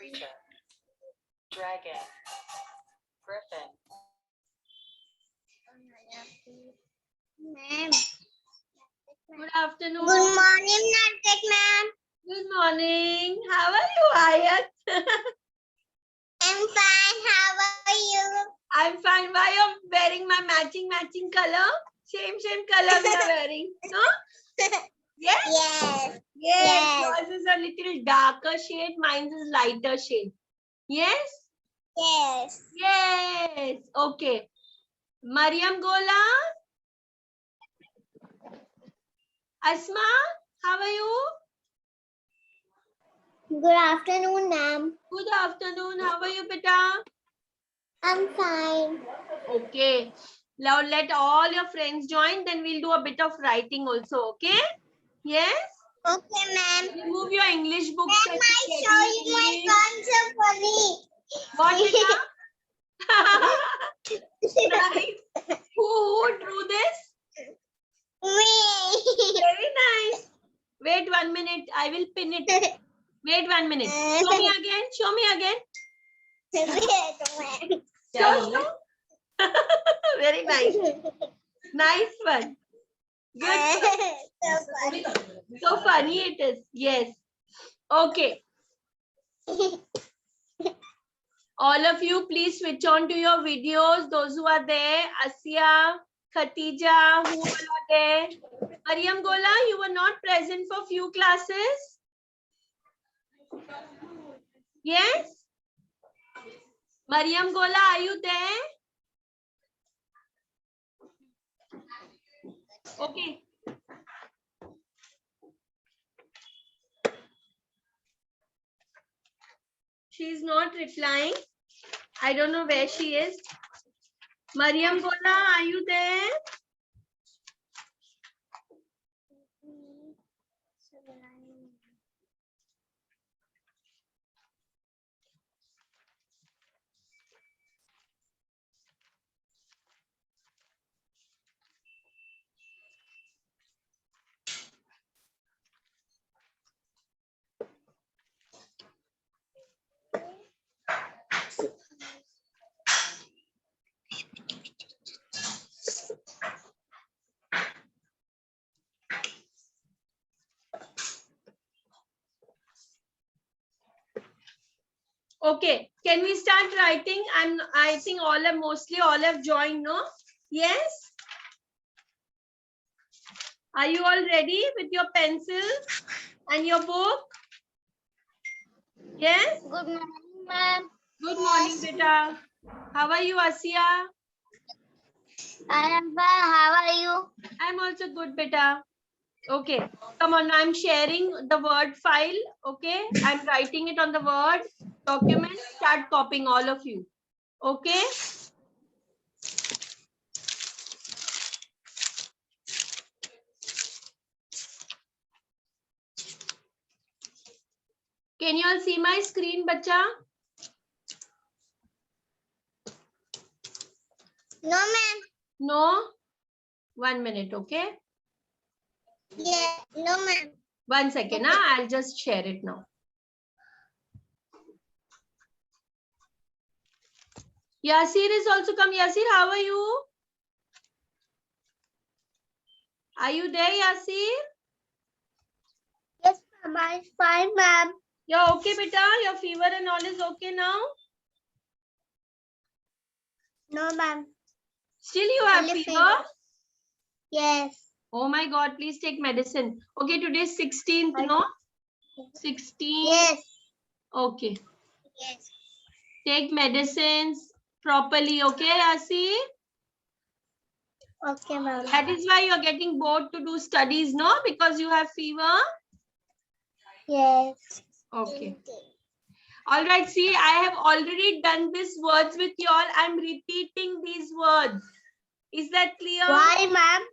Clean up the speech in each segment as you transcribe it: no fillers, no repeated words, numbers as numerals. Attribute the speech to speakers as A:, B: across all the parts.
A: creature. Dragon. Griffin.
B: Ma'am.
C: Good afternoon.
B: Good morning, Nartek ma'am.
C: Good morning. How are you, Ayat?
B: I'm fine. How are you?
C: I'm fine. Why you're wearing my matching color? Same color we are wearing. No? Yes?
B: Yes.
C: Yes.
B: Yes.
C: Yours is a little darker shade. Mine is lighter shade. Yes?
B: Yes.
C: Yes. Okay. Mariam Gola. Asma, how are you?
B: Good afternoon, ma'am.
C: Good afternoon. How are you, beta?
B: I'm fine.
C: Okay. Now let all your friends join. Then we'll do a bit of writing also. Okay? Yes?
B: Okay, ma'am.
C: Remove your English books.
B: Ma'am,
C: and
B: I
C: get
B: show
C: me
B: you my
C: English.
B: concept funny.
C: What, beta? Nice. Who drew this?
B: Me.
C: Very nice. Wait 1 minute. I will pin it. Wait 1 minute. Show me again. Show me again. Show. Very nice. Nice one. Good. So funny it is. Yes. Okay. All of you, please switch on to your videos. Those who are there, Asia, Khatija, who all are there? Mariam Gola, you were not present for few classes. Yes? Mariam Gola, are you there? Okay. She is not replying. I don't know where she is. Mariam Gola, are you there? Okay, can we start writing? I think mostly all have joined, no? Yes? Are you all ready with your pencils and your book? Yes?
B: Good morning, ma'am.
C: Good morning, beta. How are you, Asia?
B: I am fine. How are you?
C: I'm also good, beta. Okay, come on, I'm sharing the Word file. Okay, I'm writing it on the Word document. Start copying, all of you. Okay? Can you all see my screen, bacha?
B: No, ma'am.
C: No? 1 minute, okay?
B: Yeah. No, ma'am.
C: 1 second, I'll just share it now. Yasir is also come. Yasir, how are you? Are you there, Yasir?
B: Yes, ma'am. I'm fine, ma'am.
C: You're okay, beta? Your fever and all is okay now?
B: No, ma'am.
C: Still you have
B: Only
C: fever?
B: fever. Yes.
C: Oh my God, please take medicine. Okay, today is 16th, no? 16th.
B: Yes.
C: Okay.
B: Yes.
C: Take medicines properly, okay, Yasir?
B: Okay, ma'am.
C: That is why you're getting bored to do studies, no? Because you have fever?
B: Yes.
C: Okay. All right, see, I have already done these words with you all. I'm repeating these words. Is that clear?
B: Why, ma'am?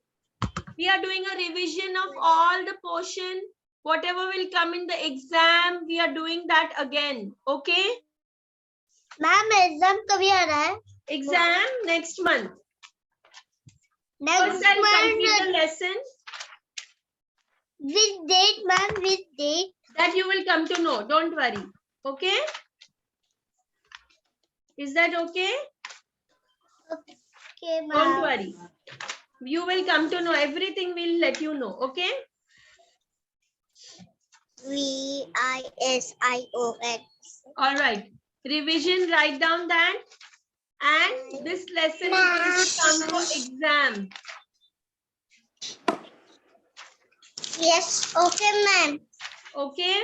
C: We are doing a revision of all the portion. Whatever will come in the exam, we are doing that again. Okay?
B: Ma'am, exam कभी आ रहा है?
C: Exam next month.
B: Next
C: First, I'll complete the
B: month.
C: lesson.
B: Which date, ma'am? Which date?
C: That you will come to know. Don't worry. Okay? Is that okay?
B: Okay,
C: Don't
B: ma'am.
C: worry. You will come to know everything. We'll let you know. Okay?
B: VISIOX.
C: All right. Revision, write down that. And this lesson is going to come for exam.
B: Yes, okay, ma'am.
C: Okay?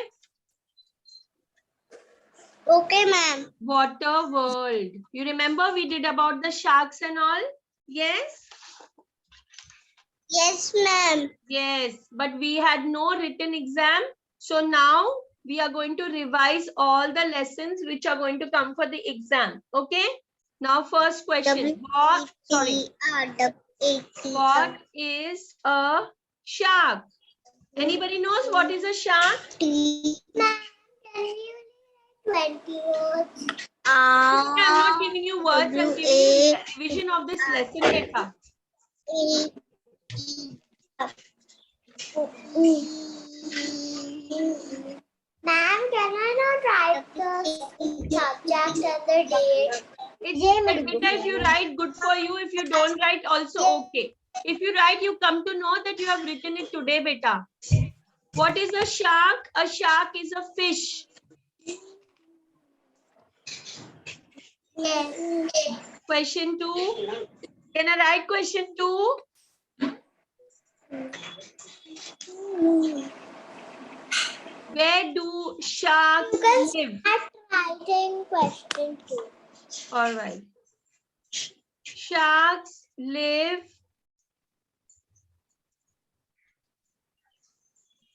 B: Okay, ma'am.
C: Water world. You remember we did about the sharks and all? Yes?
B: Yes, ma'am.
C: Yes. But we had no written exam. So now we are going to revise all the lessons which are going to come for the exam. Okay? Now first question. What is a shark? Anybody knows what is a shark?
B: Ma'am, can you 20 words?
C: I'm not giving you words. I'm giving you revision of this lesson, beta.
B: Ma'am, can I not write the subject and the date?
C: It's beta, if you write, good for you. If you don't write, also okay. If you write, you come to know that you have written it today, beta. What is a shark? A shark is a fish.
B: Yes.
C: Question 2. Can I write question 2? Where do sharks live?
B: Writing question 2.
C: All right. Sharks live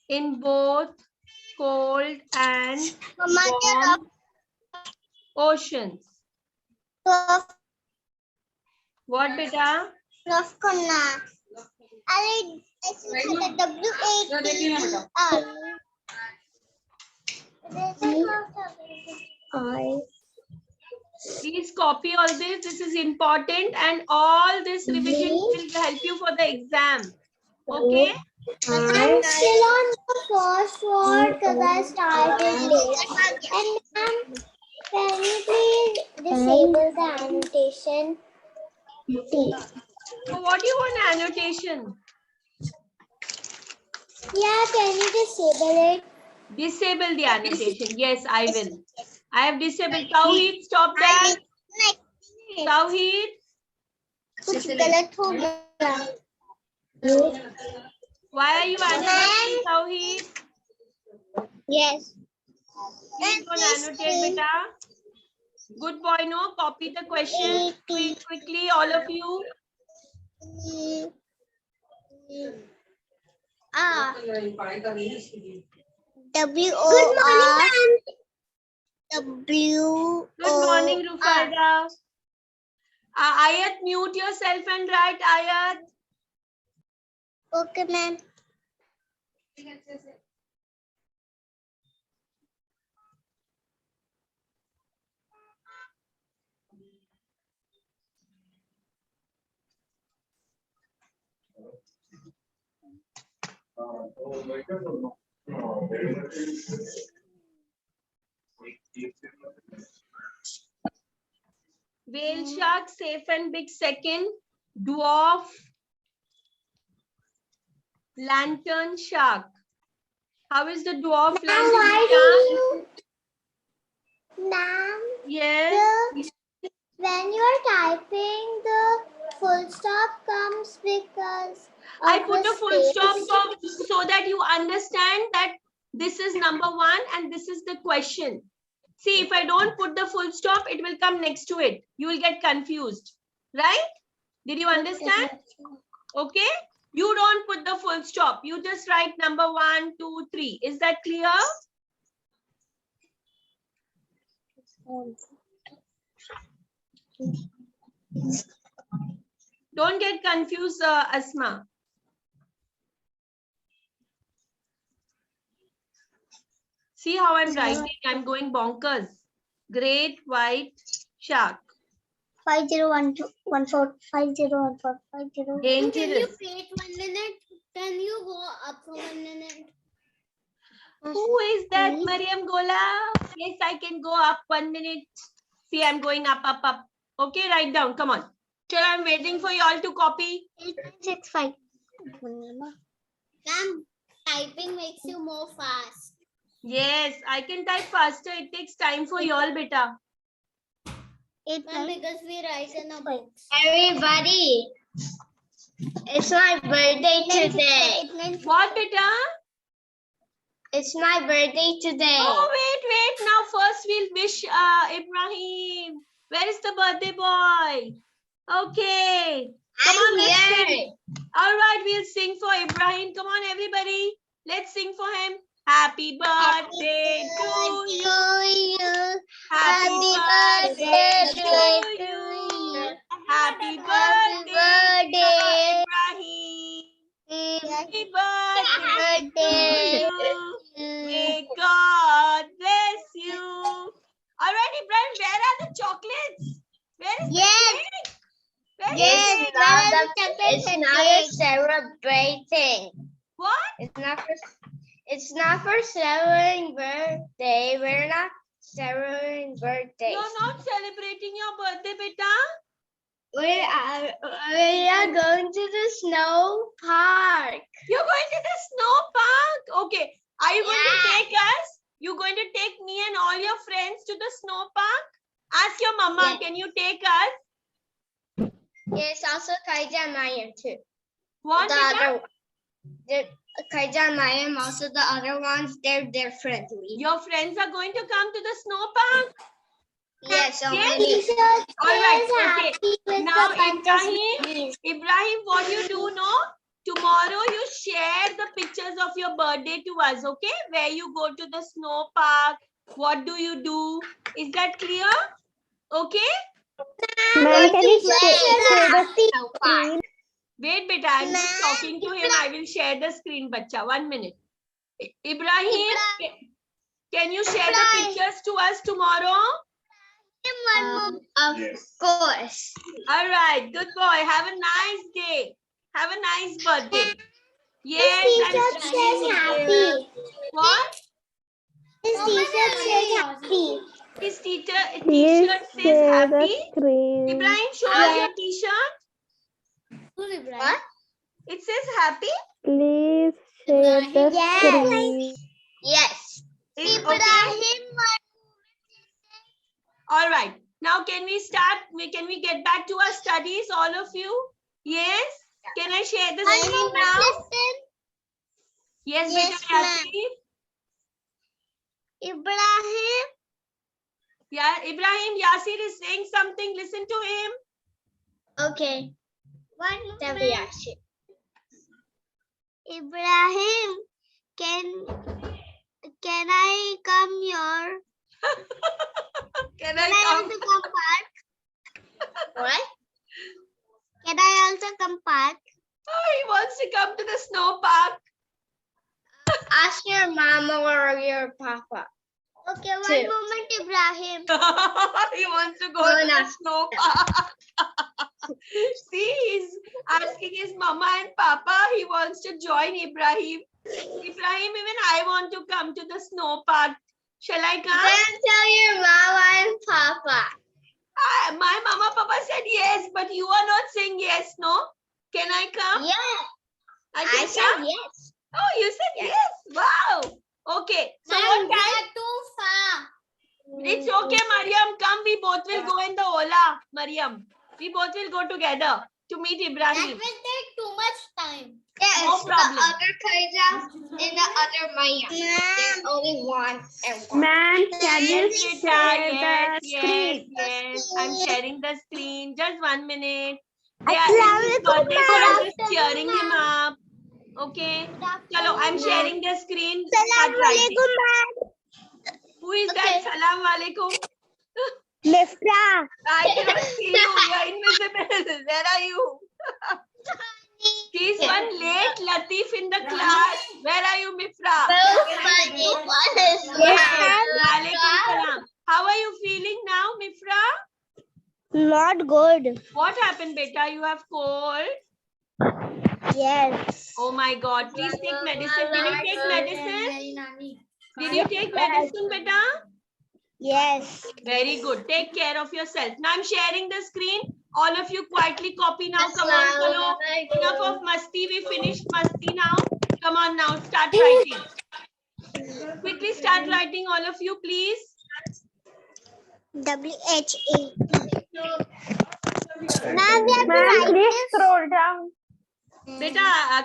C: in both cold and warm oceans. What, beta? Please copy all this. This is important, and all this revision will help you for the exam. Okay?
B: I'm still on the first word because I started late. And ma'am, can you please disable the annotation?
C: So what do you want annotation?
B: Yeah, can you disable it?
C: Disable the annotation. Yes, I will. I have disabled. Tawheed, stop that. Tawheed.
B: कुछ गलत हो गया.
C: Why are you annotating, Tawheed?
B: Yes.
C: Please don't annotate, beta. Good boy, no? Copy the question quickly, all of you. Good morning, Rufaida. Ayat, mute yourself and write Ayat.
B: Okay, ma'am.
C: Whale shark, safe and big. Second, dwarf lantern shark. How is the dwarf lantern shark?
B: Ma'am,
C: Yes.
B: when you are typing, the full stop comes because
C: I put a full stop so that you understand that this is number 1 and this is the question. See, if I don't put the full stop, it will come next to it. You will get confused, right? Did you understand? Okay. You don't put the full stop. You just write number 1, 2, 3. Is that clear? Don't get confused, Asma. See how I'm writing? I'm going bonkers. Great white shark.
B: 501214501450.
C: Dangerous.
B: Can you wait 1 minute? Can you go up for 1 minute?
C: Who is that, Mariam Gola? Yes, I can go up 1 minute. See, I'm going up, up, up. Okay, write down. Come on. Chalo, I'm waiting for you all to copy.
B: 8,965. Ma'am, typing makes you more fast.
C: Yes, I can type faster. It takes time for you all, beta.
B: Ma'am, because we write in a book.
D: Everybody, it's my birthday today.
C: What, beta?
D: It's my birthday today.
C: Oh, wait. Now first we'll wish Ibrahim. Where is the birthday boy? Okay. Come on, let's sing. All right, we'll sing for Ibrahim. Come on, everybody. Let's sing for him. Happy birthday to you. Happy birthday to you. Happy birthday, Ibrahim. Happy birthday to you. May God bless you. All right, Ibrahim, where are the chocolates? Where is the cake? Where is
D: Yes,
C: it?
D: it's not a celebrating.
C: What?
D: It's not for celebrating birthday. We're not celebrating birthdays.
C: You're not celebrating your birthday, beta?
D: We are going to the snow park.
C: You're going to the snow park? Okay. Are you going to take us? You're going to take me and all your friends to the snow park? Ask your mama,
D: Yes.
C: can you take us?
D: Yes, also Kaija and Mayim too.
C: What, beta?
D: Kaija and Mayim, also the other ones, they're differently.
C: Your friends are going to come to the snow park?
D: Yes, so
C: Yes.
D: many.
C: All right, okay. Now, Ibrahim, what you do, no? Tomorrow you share the pictures of your birthday to us, okay? Where you go to the snow park, what do you do? Is that clear? Okay?
B: Ma'am, can you share the
D: screen?
C: Wait, beta, I'm just talking to him. I will share the screen, bacha. 1 minute. Ibrahim, can you share the pictures to us tomorrow?
D: Of course.
C: All right, good boy. Have a nice day. Have a nice birthday. Yes,
B: T-shirt says
C: I'm
B: happy.
C: What?
B: His t-shirt says happy.
C: His t-shirt says happy. Ibrahim, show us your t-shirt.
D: What?
C: It says happy.
E: Please share the
B: Yes.
E: screen.
D: Yes.
C: Okay. All right. Now, can we start? Can we get back to our studies, all of you? Yes. Can I share the screen now? Yes,
B: Yes,
C: beta,
B: ma'am.
C: Yasir.
B: Ibrahim.
C: Yeah, Ibrahim, Yasir is saying something. Listen to him.
D: Okay.
B: One
D: Tell
B: moment.
D: me, Ashi.
B: Ibrahim, can I come here?
C: Can
B: Can I
C: I come?
B: also come park?
D: What?
B: Can I also come park?
C: Oh, he wants to come to the snow park.
D: Ask your mama or your papa.
B: Okay, one
D: Two.
B: moment, Ibrahim.
C: He wants to go
D: Go
C: to the
D: now.
C: snow park. See, he's asking his mama and papa. He wants to join Ibrahim. Ibrahim, even I want to come to the snow park. Shall I come?
D: Then tell your mama and papa.
C: My mama, papa said yes, but you are not saying yes, no? Can I come?
D: Yes.
C: I
D: I
C: can
D: said
C: come?
D: yes.
C: Oh, you said yes. Wow. Okay. So what time?
B: too far.
C: It's okay, Mariam. Come, we both will go in the Ola, Mariam. We both will go together to meet Ibrahim.
B: take too much time.
D: Yes,
C: No problem.
D: the other Kaija and the other Maya. There's only one and one.
E: Ma'am, can you
C: Yes, beta,
E: share
C: yes,
E: the
C: yes,
E: screen?
C: yes. I'm sharing the screen. Just 1 minute.
B: Assalamualaikum,
C: I'm
B: ma'am.
C: just cheering him up. Okay. Chalo, I'm sharing the screen. Start writing.
B: Assalamualaikum,
C: Who is that?
D: Okay.
C: Salam alaikum.
B: Mifra.
C: I cannot see you. You're invisible. Where are you? He's one late Latif in the class. Where are you, Mifra?
D: What is
C: Walaikum salam. How are you feeling now, Mifra?
B: Not good.
C: What happened, beta? You have cold?
B: Yes.
C: Oh my God. Please take medicine. Did you take medicine? Did you take medicine, beta?
B: Yes.
C: Very good. Take care of yourself. Now I'm sharing the screen. All of you quietly copy now. Come on, chalo. Enough of masti. We finished masti now. Come on now. Start writing. Quickly start writing, all of you, please.
B: WHA. Ma'am, we have to write
E: please
B: this.
E: scroll down.
C: Beta,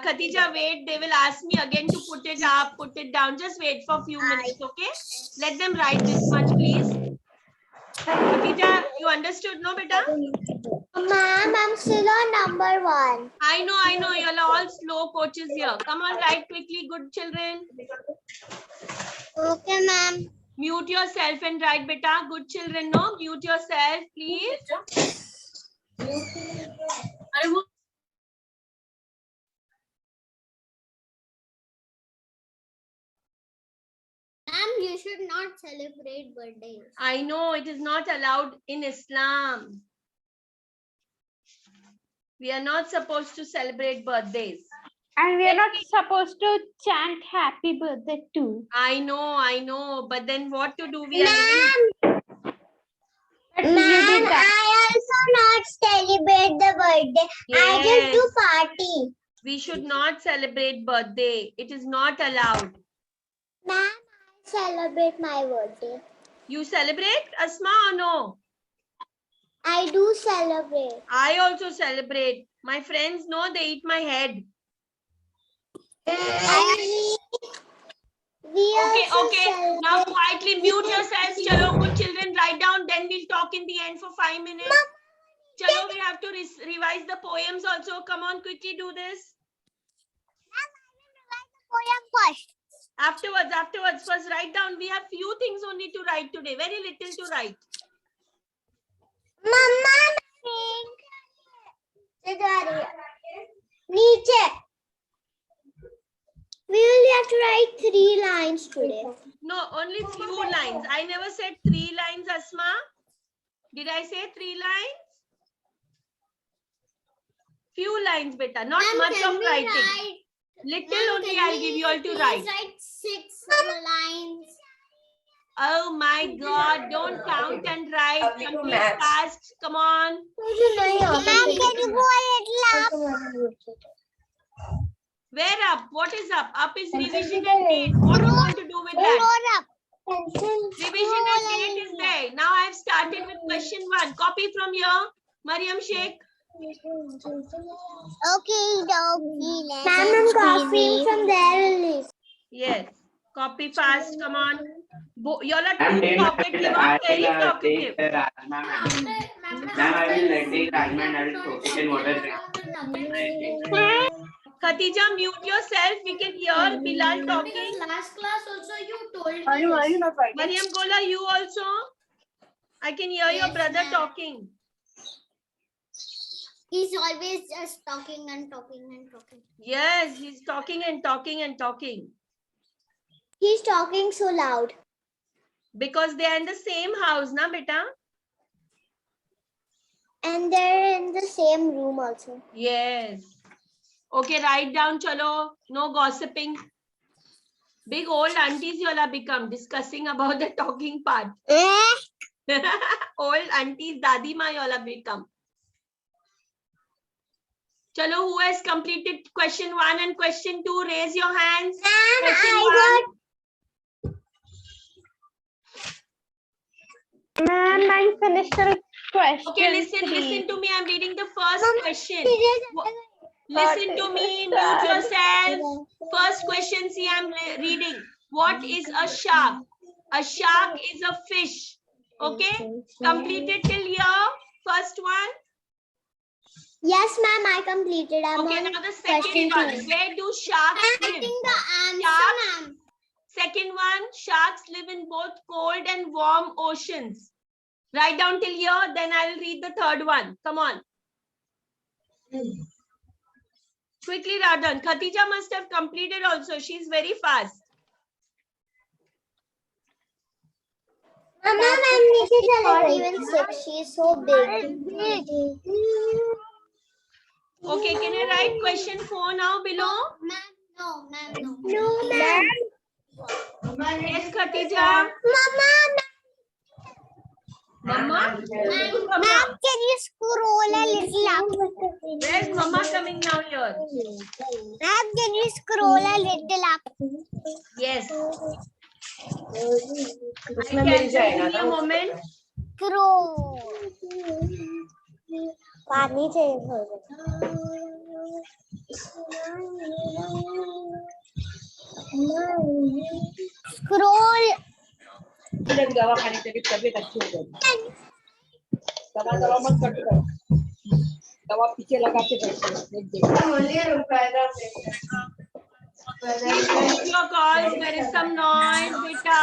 C: Khatija, wait. They will ask me again to put it up, put it down. Just wait for a few minutes, okay? Let them write this much, please. Khatija, you understood, no, beta?
B: Ma'am, I'm still on number 1.
C: I know. You're all slow coaches here. Come on, write quickly, good children.
B: Okay, ma'am.
C: Mute yourself and write, beta. Good children, no? Mute yourself, please.
B: Ma'am, you should not celebrate birthdays.
C: I know it is not allowed in Islam. We are not supposed to celebrate birthdays.
E: And we are not supposed to chant happy birthday too.
C: I know. But then what to do? We are
B: Ma'am,
E: But you
B: ma'am,
E: did that.
B: I also not celebrate the birthday. I just do party.
C: We should not celebrate birthday. It is not allowed.
B: Ma'am, I celebrate my birthday.
C: You celebrate, Asma, or no?
B: I do celebrate.
C: I also celebrate. My friends know they eat my head. Okay. Now quietly mute yourselves. Chalo, good children, write down. Then we'll talk in the end for 5 minutes. Chalo, we have to revise the poems also. Come on, quickly do this. Afterwards. First write down. We have few things only to write today. Very little to write.
B: Mama, Niche. We only have to write 3 lines today.
C: No, only few lines. I never said 3 lines, Asma. Did I say 3 lines? Few lines, beta. Not much of writing. Little only I'll give you all to write.
B: Write 6 lines.
C: Oh my God! Don't count and write. Complete fast. Come on.
B: Ma'am, can you go a little up?
C: Where up? What is up? Up is revision and date. What are you going to do with that? Revision and date is there. Now I have started with question 1. Copy from here. Mariam Sheikh.
B: Okay, Ma'am, I'm copying from there only.
C: Yes. Copy fast. Come on. You all are too talkative. Very talkative.
F: Ma'am, I will take Rajma and I will soak it in water.
C: Khatija, mute yourself. We can hear Bilal talking.
B: Last class also you told
E: Are you not writing?
C: Mariam Gola, you also. I can hear your brother talking.
B: He's always just talking and talking and talking.
C: Yes, he's talking and talking and talking.
B: He's talking so loud.
C: Because they are in the same house, na beta?
B: And they're in the same room also.
C: Yes. Okay, write down, chalo. No gossiping. Big old aunties you all have become, discussing about the talking part. Old aunties, dadi ma you all have become. Chalo, who has completed question 1 and question 2? Raise your hands. Question 1.
E: Ma'am, I finished the question.
C: Okay, listen to me. I'm reading the first question. Listen to me, mute yourself. First question, see, I'm reading. What is a shark? A shark is a fish. Okay, completed till here. First one.
B: Yes, ma'am, I completed. I'm
C: Okay,
B: on
C: now the second
B: question
C: one.
B: 2.
C: Where do sharks
B: I
C: live?
B: think the answer,
C: Sharks.
B: ma'am.
C: Second one, sharks live in both cold and warm oceans. Write down till here, then I will read the third one. Come on. Quickly, Radhan. Khatija must have completed also. She's very fast.
B: Ma'am, Nisha not even 6. She is so big.
C: Okay, can I write question 4 now below?
B: No, ma'am.
C: Yes, Khatija.
B: Mama,
C: Mama?
B: Ma'am, can you scroll a little up?
C: Where's Mama coming now here?
B: Ma'am, can you scroll a little up?
C: Yes. I can. Give me a moment.
B: Scroll. पानी चाहिए थोड़ा। Scroll.
G: दवा खाने से तबीयत अच्छी हो जाएगी। दवा मत कट करो, दवा पीछे लगा के
C: Your calls, there is some noise, beta.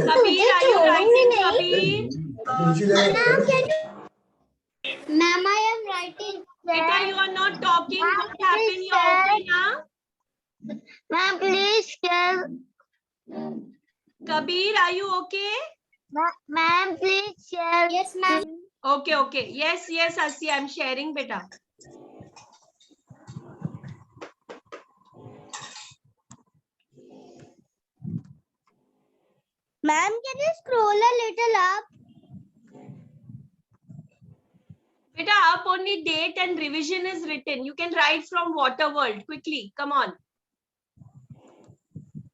C: Kabir, are you writing, Kabir?
B: Ma'am, I am writing.
C: Beta, you are not talking. What happened? You are okay now?
B: Ma'am, please share.
C: Kabir, are you okay?
B: Ma'am, please share. Yes, ma'am.
C: Okay, okay. Yes, yes, Asi, I'm sharing, beta.
B: Ma'am, can you scroll a little up?
C: Beta, up only date and revision is written. You can write from Water World. Quickly, come on.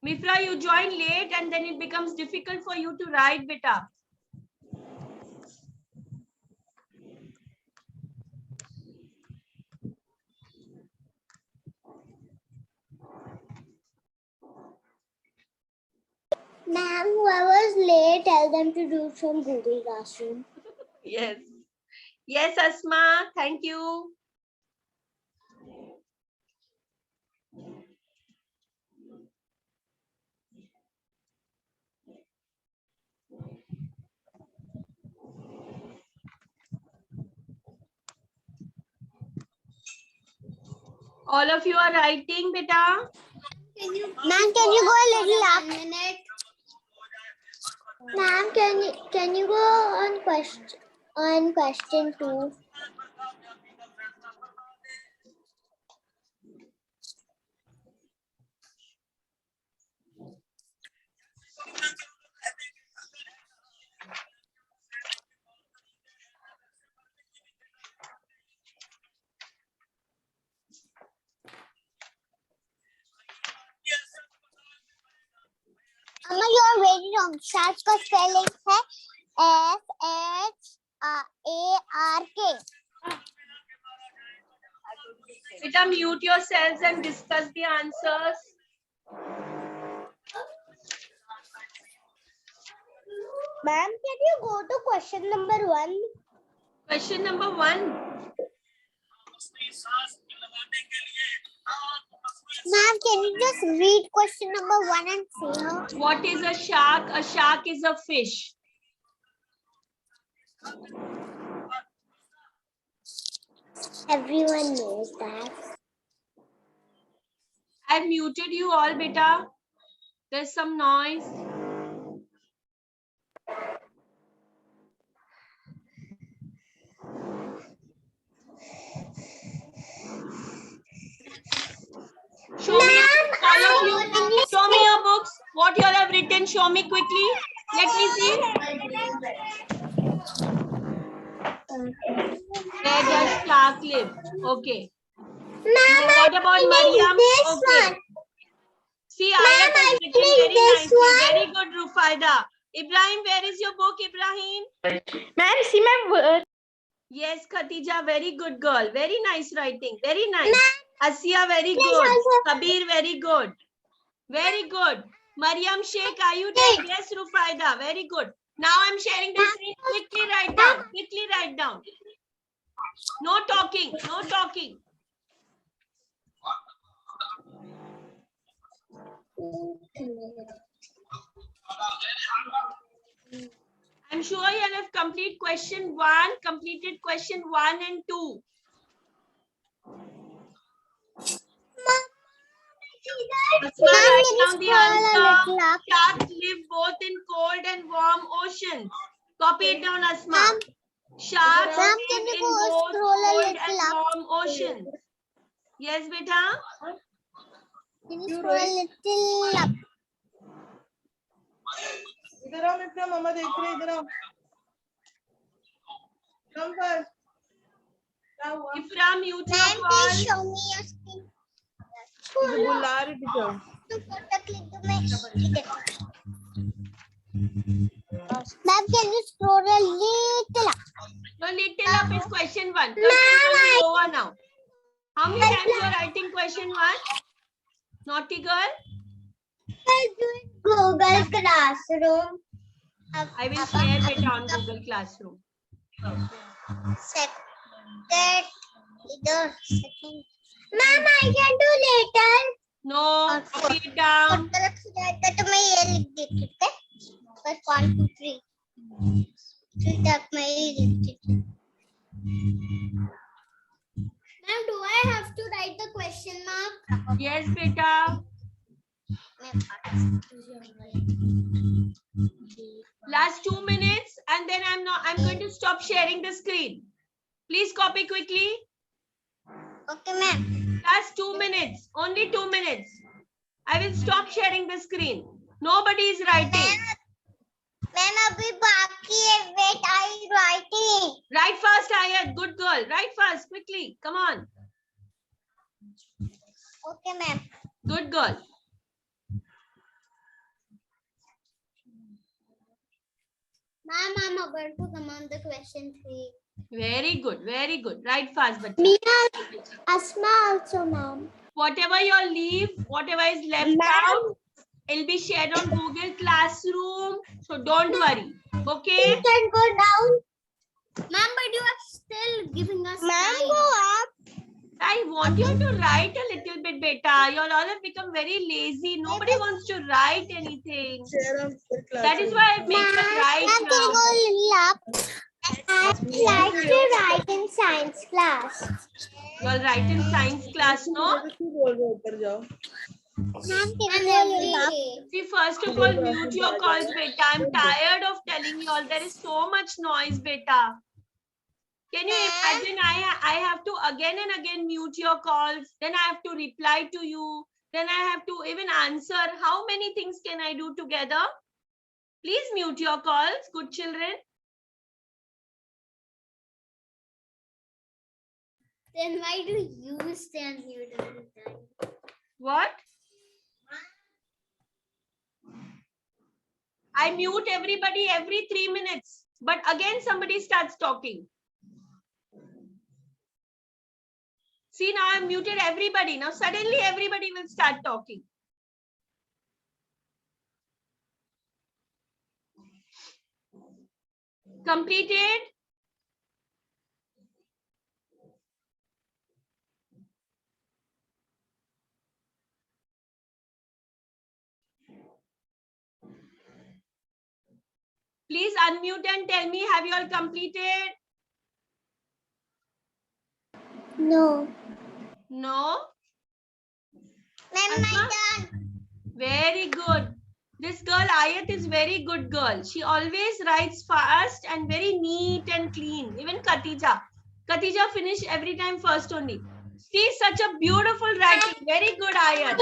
C: Mifra, you join late and then it becomes difficult for you to write, beta.
B: Ma'am, whoever's late, tell them to do it from Google Classroom.
C: Yes. Yes, Asma. Thank you. All of you are writing, beta.
B: Ma'am, can you go a little up? Ma'am, can you go on question 2? Amma, you are very wrong. Shark का spelling है SHARK.
C: Beta, mute yourselves and discuss the answers.
B: Ma'am, can you go to question number 1?
C: Question number 1.
B: Ma'am, can you just read question number 1 and see her?
C: What is a shark? A shark is a fish.
B: Everyone knows that.
C: I've muted you all, beta. There's some noise. Show me, all of you. Show me your books. What you all have written. Show me quickly. Let me see. Where does shark live? Okay.
B: Ma'am,
C: What about Mariam?
B: this
C: Okay.
B: one.
C: See,
B: Ma'am,
C: I
B: I
C: have written
B: finished
C: very
B: this
C: nicely.
B: one.
C: Very good, Rufaida. Ibrahim, where is your book, Ibrahim?
E: Ma'am, see my
C: Yes, Khatija, very good girl. Very nice writing. Very nice. Asiya, very
B: Please
C: good.
B: also-
C: Kabir, very good. Very good. Mariam Sheikh, are you there? Yes, Rufaida, very good. Now I'm sharing the screen. Quickly write down. Quickly write down. No talking. No talking. I'm sure you have completed question 1 and 2. Asma, write down the answer. Sharks live both in cold and warm oceans. Copy it down, Asma. Sharks
B: Ma'am,
C: live
B: can you
C: in
B: go
C: both
B: scroll a
C: cold
B: little
C: and
B: up?
C: warm oceans. Yes, beta.
B: Can you scroll a little up?
G: इधर आओ मित्रा, मम्मा देख रहे, इधर आओ। Come first. क्या हुआ?
C: Ifra, mute your
B: Ma'am,
C: call.
B: please show me your screen.
G: मुझे बुला रही टीचर।
B: तो फोटो क्लिक दो मैं इधर। Ma'am, can you scroll a little up?
C: No, little up is question 1. Question 1 is over now. How many times you are writing question 1? Naughty girl.
B: I'm doing Google Classroom.
C: I will share it on Google Classroom.
B: Second. Ma'am, I can do later.
C: No, copy it down.
B: Photo रख जाएगा तो मैं ये लिख देती हूँ, okay? First 1, 2, 3. फिर तक मैं ये लिख देती हूँ. Ma'am, do I have to write the question mark?
C: Yes, beta. Last 2 minutes, and then I'm going to stop sharing the screen. Please copy quickly.
B: Okay, ma'am.
C: Last 2 minutes. Only 2 minutes. I will stop sharing the screen. Nobody is writing.
B: Ma'am, अभी बाकी है. Wait, I writing.
C: Write fast, Ayat. Good girl. Write fast, quickly. Come on.
B: Okay, ma'am.
C: Good girl.
B: Ma'am, I'm about to come on the question 3.
C: Very good. Very good. Write fast, but
B: Asma also, ma'am.
C: whatever you leave, whatever is left out, it'll be shared on Google Classroom. So don't worry. Okay?
B: You can go down. Ma'am, but you are still giving us Ma'am, go up.
C: I want you to write a little bit, beta. You all have become very lazy. Nobody wants to write anything.
G: Share on Google Classroom.
C: That is why I make them write
B: Ma'am, can you
C: now.
B: go a little up? I'd like to write in science class.
C: You all write in science class, no?
G: क्यों बोल रहे हो? ऊपर जाओ।
B: Ma'am, can you go a little up?
C: See, first of all, mute your calls, beta. I'm tired of telling you all. There is so much noise, beta. Can you imagine? I have to again and again mute your calls. Then I have to reply to you. Then I have to even answer. How many things can I do together? Please mute your calls, good children.
B: Then why do you stand mute every time?
C: What? I mute everybody every 3 minutes. But again, somebody starts talking. See, now I've muted everybody. Now suddenly everybody will start talking. Completed? Please unmute and tell me, have you all completed?
B: No.
C: No?
B: Ma'am,
C: Asma?
B: my turn.
C: Very good. This girl, Ayat, is very good girl. She always writes fast and very neat and clean. Even Khatija. Khatija finish every time first only. She is such a beautiful writing. Very good, Ayat.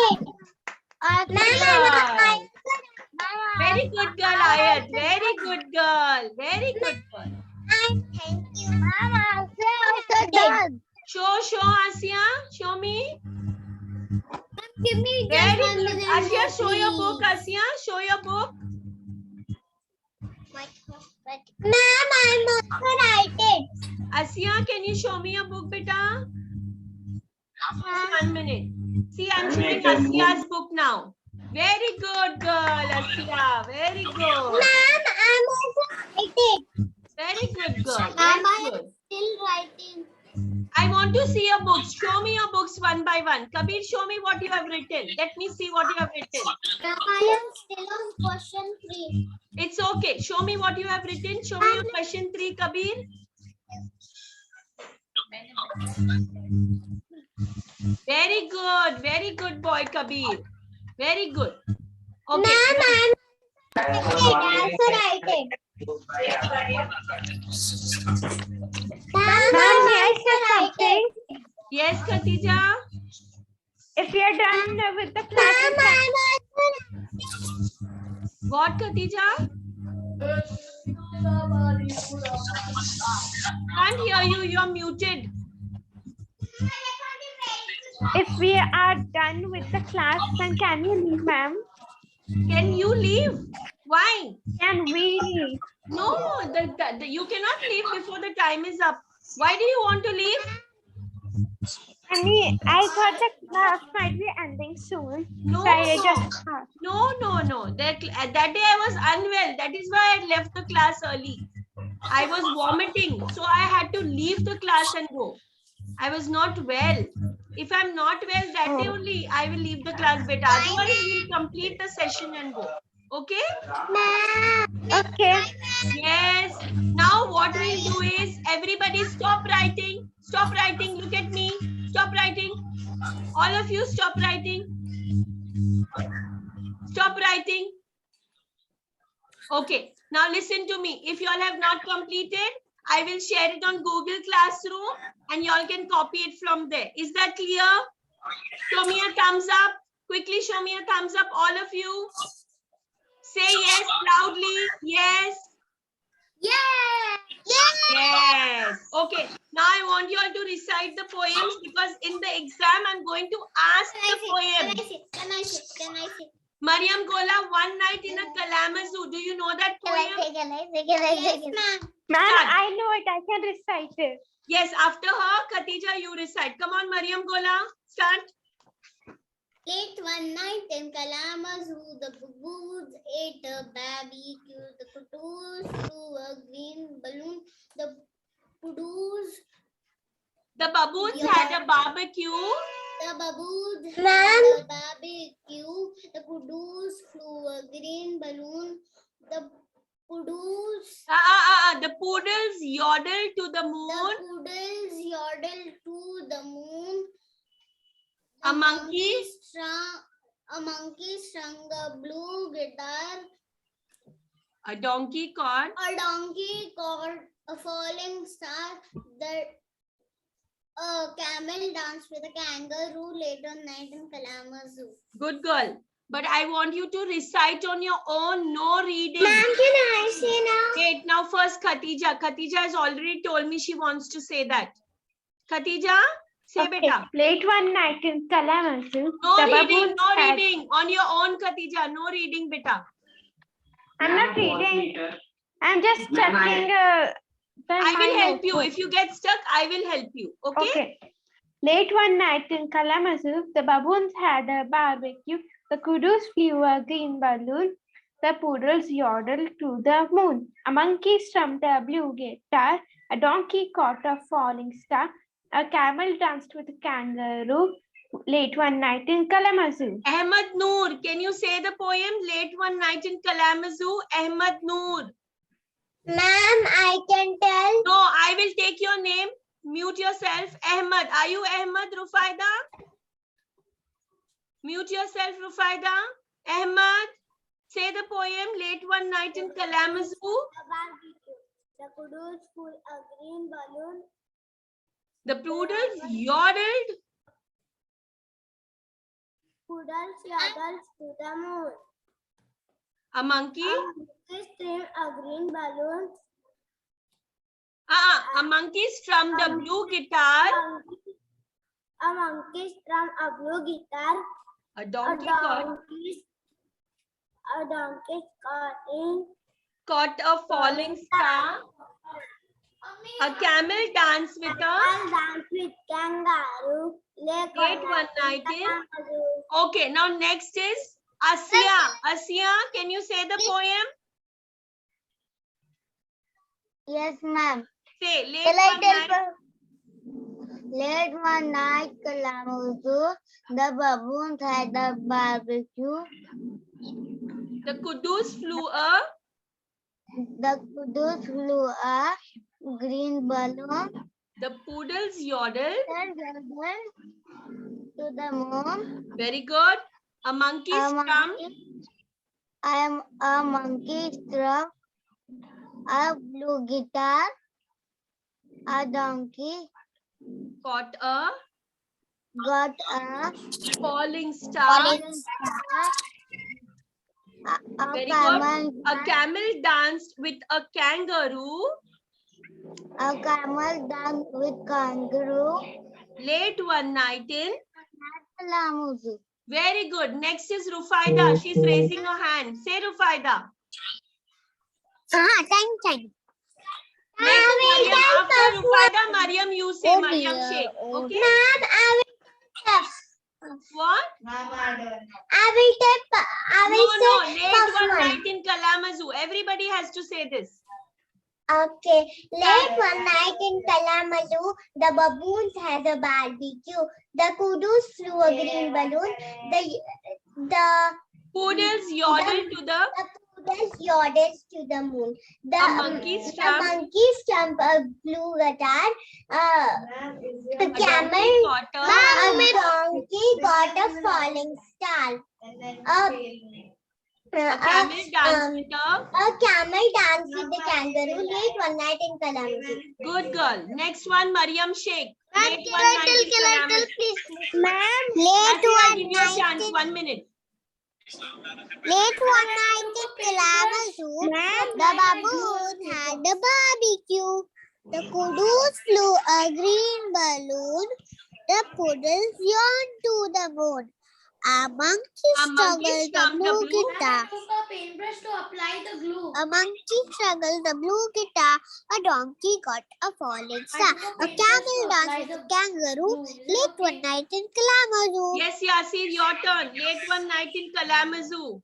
B: Ma'am,
C: Very good girl, Ayat. Very good girl. Very good girl.
B: thank you. Ma'am, I'm also done.
C: Show, Asya. Show me.
B: Give me
C: Very good. Asya, show your book, Asya. Show your book.
B: Ma'am, I'm also writing.
C: Asya, can you show me your book, beta? 1 minute. See, I'm showing Asya's book now. Very good girl, Asya. Very good.
B: Ma'am, I'm also writing.
C: Very good girl.
B: Ma'am,
C: Very
B: I am
C: good.
B: still writing.
C: I want to see your books. Show me your books one by one. Kabir, show me what you have written. Let me see what you have written.
B: Ma'am, I am still on question 3.
C: It's okay. Show me what you have written. Show me your question 3, Kabir. Very good. Very good boy, Kabir. Very good. Okay.
B: Ma'am, I'm also writing. Ma'am, I'm also writing.
C: Yes, Khatija.
E: If you're done with the
B: Ma'am,
E: class,
B: I'm also writing.
C: What, Khatija? Can't hear you. You're muted.
E: If we are done with the class, then can you leave, ma'am?
C: Can you leave? Why?
E: Can we leave?
C: No, you cannot leave before the time is up. Why do you want to leave?
E: I thought the class might be ending soon.
C: No,
E: So I just
C: no. That day I was unwell. That is why I left the class early. I was vomiting, so I had to leave the class and go. I was not well. If I'm not well, that day only I will leave the class, beta. Otherwise, we'll complete the session and go. Okay?
E: okay.
C: Yes. Now what we'll do is everybody stop writing. Stop writing. Look at me. Stop writing. All of you stop writing. Stop writing. Okay. Now listen to me. If you all have not completed, I will share it on Google Classroom and you all can copy it from there. Is that clear? Show me a thumbs up. Quickly show me a thumbs up, all of you. Say yes loudly. Yes. Yes. Okay. Now I want you all to recite the poems because in the exam I'm going to ask the poem.
B: Can I sit?
C: Mariam Gola, One Night in a Kalamazoo. Do you know that poem?
B: Yes, ma'am.
E: Ma'am,
C: Start.
E: I know it. I can recite it.
C: Yes, after her, Khatija, you recite. Come on, Mariam Gola. Start.
B: Late one night in Kalamazoo, the baboons ate a barbecue. The kutus flew a green balloon. The kudos,
C: The baboons had a barbecue.
B: the baboons had a barbecue. The kudos flew a green balloon. The kudos,
C: The poodles yodeled to the
B: the
C: moon.
B: poodles yodeled to the moon.
C: A monkey.
B: A monkey strung a blue guitar.
C: A donkey caught.
B: A donkey caught a falling star. A camel danced with a kangaroo late one night in Kalamazoo.
C: Good girl. But I want you to recite on your own, no reading.
B: Ma'am, can I say now?
C: Wait, now first Khatija. Khatija has already told me she wants to say that. Khatija, say
E: Okay.
C: beta.
E: Late one night in Kalamazoo,
C: No
E: the
C: reading,
E: baboons
C: no
E: had-
C: reading. On your own, Khatija. No reading, beta.
E: I'm not reading. I'm just
F: Ma'am,
E: checking.
C: I will help you. If you get stuck, I will help you. Okay?
E: Okay. Late one night in Kalamazoo, the baboons had a barbecue. The kudos flew a green balloon. The poodles yodeled to the moon. A monkey strummed a blue guitar. A donkey caught a falling star. A camel danced with a kangaroo. Late one night in Kalamazoo.
C: Ahmad Noor, can you say the poem Late One Night in Kalamazoo? Ahmad Noor.
B: Ma'am, I can tell.
C: No, I will take your name. Mute yourself. Ahmad. Are you Ahmad Rufaida? Mute yourself, Rufaida. Ahmad, say the poem Late One Night in Kalamazoo.
B: A barbecue. The kudos flew a green balloon.
C: The poodles yodeled.
B: Poodles yodeled to the moon.
C: A monkey.
B: Monkey strummed a green balloon.
C: A monkey strummed a blue guitar.
B: A monkey strummed a blue guitar.
C: A donkey caught
B: caught
C: a falling star. A camel danced with a
B: dance with kangaroo.
C: Late one night in. Okay, now next is Asya. Asya, can you say the poem?
B: Yes, ma'am.
C: Say late one night.
B: Late one night, Kalamazoo, the baboons had a barbecue.
C: The kudus flew a
B: The kudos flew a green balloon.
C: the poodles yodeled.
B: To the moon.
C: Very good. A monkey strummed.
B: A monkey strummed a blue guitar. A donkey
C: Caught a
B: got a
C: falling star.
B: falling star.
C: Very good. A camel danced with a kangaroo
B: A camel danced with kangaroo.
C: late one night in.
B: Kalamuzu.
C: Very good. Next is Rufaida. She's raising her hand. Say Rufaida.
B: Time.
C: Next is
B: will
C: Mariam.
B: tell
C: After
B: first
C: Rufaida, Mariam, you say
B: Oh
C: Mariam
B: dear.
C: Sheikh.
B: Oh.
C: Okay.
B: Ma'am,
C: What?
B: I will say
C: Late
B: first
C: one
B: one.
C: night in Kalamazoo. Everybody has to say this.
B: Okay. Late one night in Kalamazoo, the baboons had a barbecue. The kudus flew a green balloon. The
C: Poodles yodeled to the
B: poodles yodeled to the moon.
C: A monkey
B: The
C: strummed.
B: monkey strummed a blue guitar. A
C: donkey
B: camel,
C: caught a
B: a donkey got a falling star.
C: camel danced with
B: A camel danced with the kangaroo late one night in Kalamazoo.
C: Good girl. Next one, Mariam Sheikh. Late one night in Kalamazoo.
B: Ma'am,
C: Asya, I'll give you a chance. 1 minute.
B: Late one night in Kalamazoo, the baboon had a barbecue. The kudus flew a green balloon. The poodles yawned to the moon. A monkey struggled the blue guitar. A monkey struggled the blue guitar. A donkey got a falling star. A camel danced with a kangaroo. Late one night in Kalamazoo.
C: Yes, Yasir, your turn. Late one night in Kalamazoo.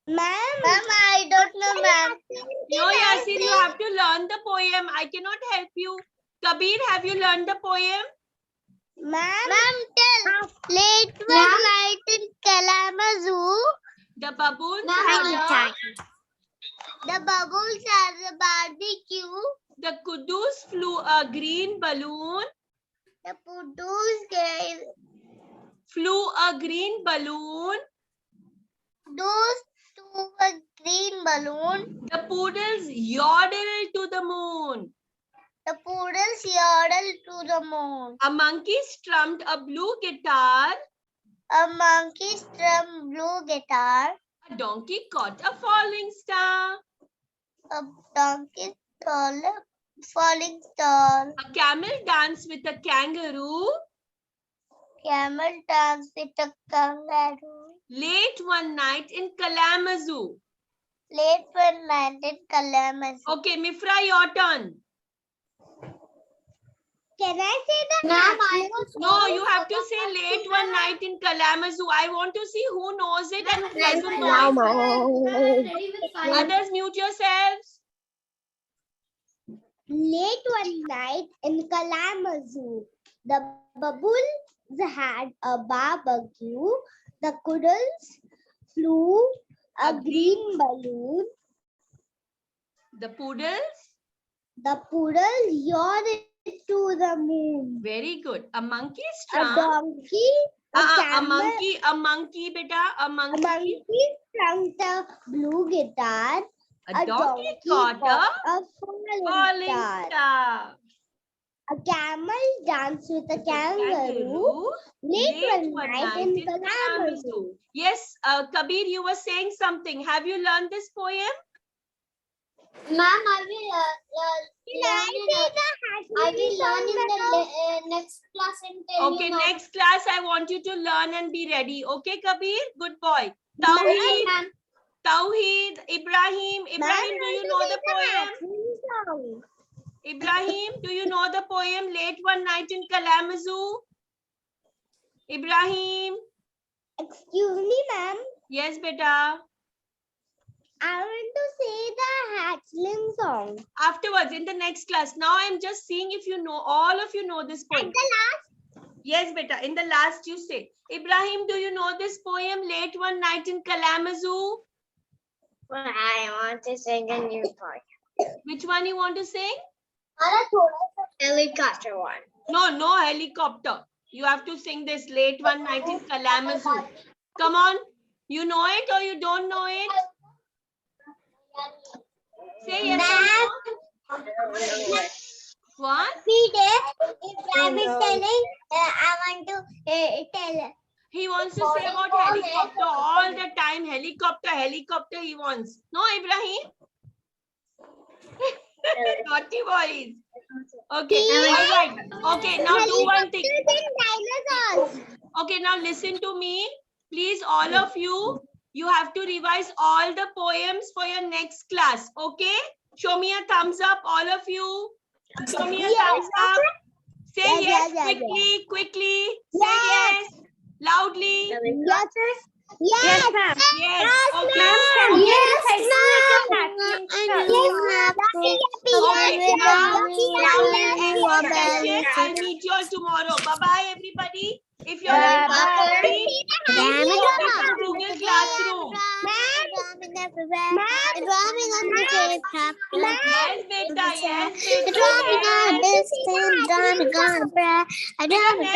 B: Ma'am, I don't know, ma'am.
C: No, Yasir, you have to learn the poem. I cannot help you. Kabir, have you learned the poem?
B: Ma'am, tell. Late one night in Kalamazoo.
C: The baboons
B: Tiny
C: had
B: time. The bubbles had a barbecue.
C: the kudus flew a green balloon.
B: The poodles gave
C: Flew a green balloon.
B: those to a green balloon.
C: The poodles yodeled to the moon.
B: The poodles yodeled to the moon.
C: A monkey strummed a blue guitar.
B: A monkey strummed blue guitar.
C: A donkey caught a falling star.
B: A donkey stole a falling star.
C: A camel danced with a kangaroo.
B: Camel danced with a kangaroo.
C: Late one night in Kalamazoo.
B: Late one night in Kalamazoo.
C: Okay, Mifra, your turn.
B: Can I say the name?
C: No, you have to say late one night in Kalamazoo. I want to see who knows it and who doesn't know it. Others, mute yourselves.
B: Late one night in Kalamazoo, the baboons had a barbecue. The kudus flew a green balloon.
C: The poodles.
B: The poodles yodeled to the moon.
C: Very good. A monkey
B: A
C: strummed.
B: donkey, a camel,
C: A monkey, beta. A
B: a
C: monkey.
B: monkey strummed the blue guitar.
C: A donkey caught a
B: falling
C: falling
B: star.
C: star.
B: A camel danced with a kangaroo. Late one night in Kalamazoo.
C: Yes, Kabir, you were saying something. Have you learned this poem?
B: Ma'am, I will learn in the next class and tell
C: Okay,
B: you.
C: next class, I want you to learn and be ready. Okay, Kabir? Good boy. Tawheed,
B: Ma'am,
C: Tawheed, Ibrahim. Ibrahim, do you know the poem? Ibrahim, do you know the poem Late One Night in Kalamazoo? Ibrahim?
B: Excuse me, ma'am.
C: Yes, beta.
B: I want to say the hatchling song.
C: Afterwards, in the next class. Now I'm just seeing if you know, all of you know this
B: At
C: poem.
B: the last.
C: Yes, beta. In the last you say. Ibrahim, do you know this poem Late One Night in Kalamazoo?
D: I want to sing a new poem.
C: Which one you want to sing?
D: Helicopter one.
C: No helicopter. You have to sing this Late One Night in Kalamazoo. Come on. You know it or you don't know it? Say yes or no. What?
B: If I will telling, I want to tell.
C: He wants to say about helicopter all the time. Helicopter, he wants. No, Ibrahim? Naughty boys. Okay, all right. Okay, now do one thing. Okay, now listen to me. Please, all of you, you have to revise all the poems for your next class. Okay? Show me a thumbs up, all of you. Show me a thumbs up. Say yes, quickly. Say yes, loudly.
E: Yes, ma'am.
C: Yes, okay. Okay, now we'll end this session. I'll meet you all tomorrow. Bye-bye, everybody. If you're
E: Bye-bye.
C: happy, please go to Google Classroom. Yes, beta. Yes, beta. Yes.